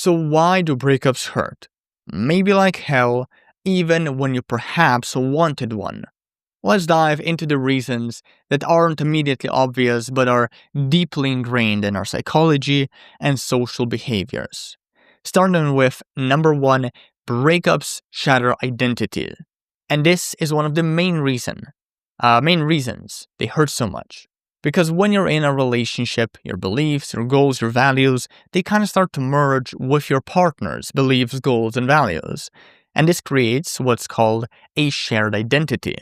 So why do breakups hurt? Maybe like hell, even when you perhaps wanted one. Let's dive into the reasons that aren't immediately obvious but are deeply ingrained in our psychology and social behaviors. Starting with number one, breakups shatter identity. And this is one of the main reasons they hurt so much. Because when you're in a relationship, your beliefs, your goals, your values, they kind of start to merge with your partner's beliefs, goals, and values. And this creates what's called a shared identity.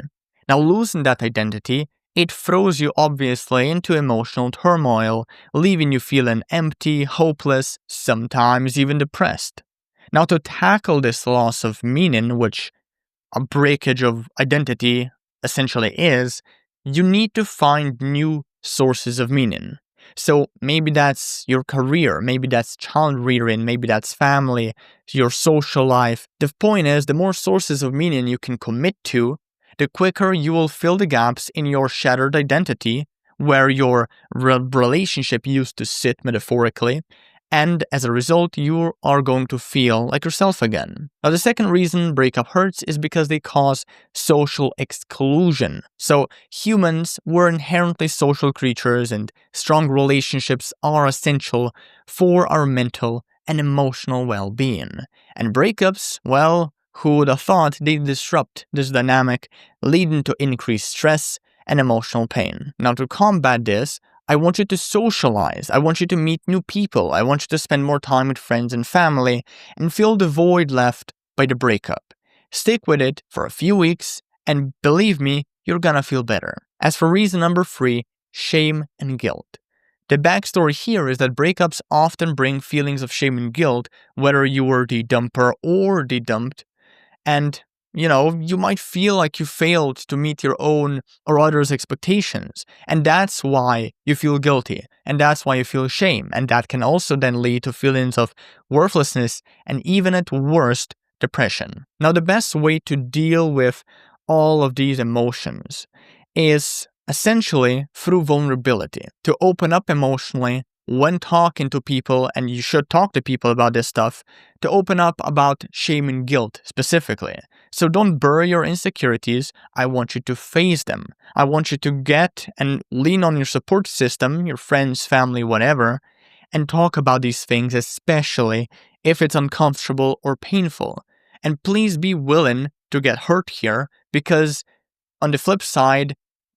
Now, losing that identity, it throws you obviously into emotional turmoil, leaving you feeling empty, hopeless, sometimes even depressed. Now, to tackle this loss of meaning, which a breakage of identity essentially is, you need to find new sources of meaning. So maybe that's your career, maybe that's child rearing, maybe that's family, your social life. The point is, the more sources of meaning you can commit to, the quicker you will fill the gaps in your shattered identity, where your relationship used to sit metaphorically, and as a result, you are going to feel like yourself again. Now, the second reason breakup hurts is because they cause social exclusion. So, humans were inherently social creatures, and strong relationships are essential for our mental and emotional well-being. And breakups, well, who would have thought they disrupt this dynamic, leading to increased stress and emotional pain. Now, to combat this, I want you to socialize. I want you to meet new people. I want you to spend more time with friends and family and fill the void left by the breakup. Stick with it for a few weeks, and believe me, you're gonna feel better. As for reason number 3, shame and guilt. The backstory here is that breakups often bring feelings of shame and guilt, whether you were the dumper or the dumped, and you might feel like you failed to meet your own or others' expectations. And that's why you feel guilty. And that's why you feel shame. And that can also then lead to feelings of worthlessness and even at worst, depression. Now, the best way to deal with all of these emotions is essentially through vulnerability. To open up emotionally when talking to people, and you should talk to people about this stuff, to open up about shame and guilt specifically. So don't bury your insecurities. I want you to face them. I want you to get and lean on your support system, your friends, family, whatever, and talk about these things, especially if it's uncomfortable or painful. And please be willing to get hurt here, because on the flip side,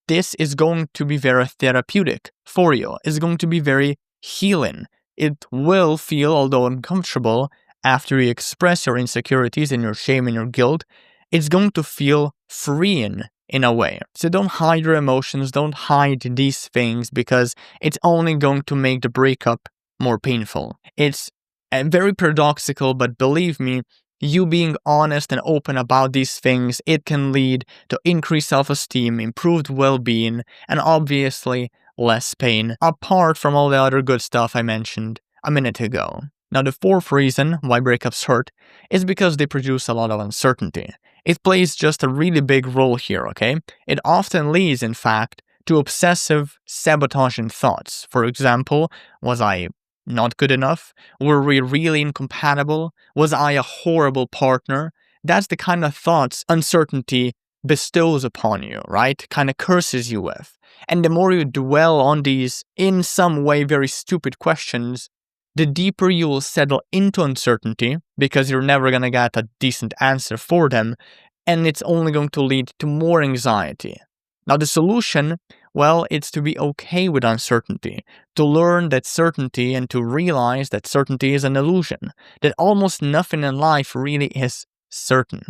this is going to be very therapeutic for you. It's going to be very healing. It will feel, although uncomfortable, after you express your insecurities and your shame and your guilt, it's going to feel freeing in a way. So don't hide your emotions, don't hide these things, because it's only going to make the breakup more painful. It's very paradoxical, but believe me, you being honest and open about these things, it can lead to increased self-esteem, improved well-being, and obviously less pain, apart from all the other good stuff I mentioned a minute ago. Now, the fourth reason why breakups hurt is because they produce a lot of uncertainty. It plays just a really big role here, okay? It often leads, in fact, to obsessive, sabotaging thoughts. For example, was I not good enough? Were we really incompatible? Was I a horrible partner? That's the kind of thoughts uncertainty bestows upon you, right? Kind of curses you with. And the more you dwell on these, in some way, very stupid questions, the deeper you will settle into uncertainty, because you're never going to get a decent answer for them, and it's only going to lead to more anxiety. Now, the solution, well, it's to be okay with uncertainty, to learn that certainty and to realize that certainty is an illusion, that almost nothing in life really is certain.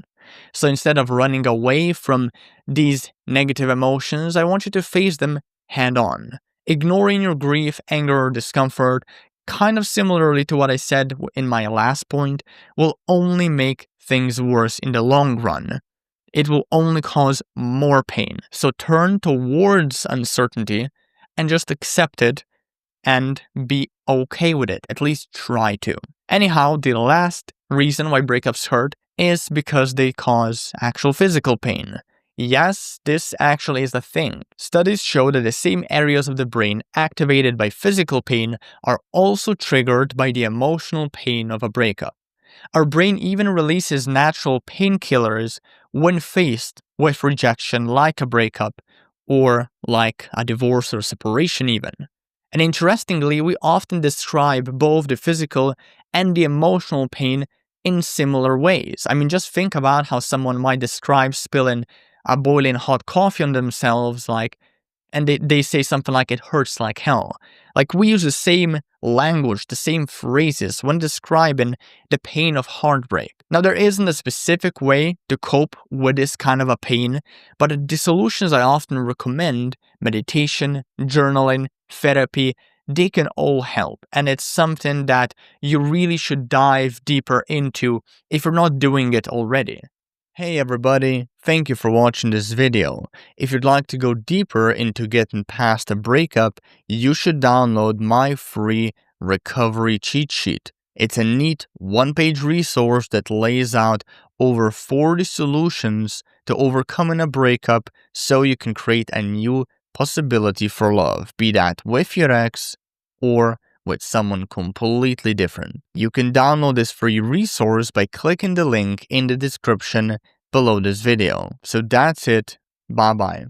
So instead of running away from these negative emotions, I want you to face them head on. Ignoring your grief, anger, or discomfort, kind of similarly to what I said in my last point, will only make things worse in the long run. It will only cause more pain. So turn towards uncertainty and just accept it and be okay with it. At least try to. Anyhow, the last reason why breakups hurt is because they cause actual physical pain. Yes, this actually is the thing. Studies show that the same areas of the brain activated by physical pain are also triggered by the emotional pain of a breakup. Our brain even releases natural painkillers when faced with rejection, like a breakup or like a divorce or separation, even. And interestingly, we often describe both the physical and the emotional pain in similar ways. I mean, just think about how someone might describe spilling a boiling hot coffee on themselves, and they say something like it hurts like hell. Like, we use the same language, the same phrases when describing the pain of heartbreak. Now, there isn't a specific way to cope with this kind of a pain, but the solutions I often recommend, meditation, journaling, therapy, they can all help. And it's something that you really should dive deeper into if you're not doing it already. Hey everybody, thank you for watching this video. If you'd like to go deeper into getting past a breakup, you should download my free recovery cheat sheet. It's a neat one-page resource that lays out over 40 solutions to overcoming a breakup so you can create a new possibility for love, be that with your ex or with someone completely different. You can download this free resource by clicking the link in the description below this video. So that's it. Bye bye.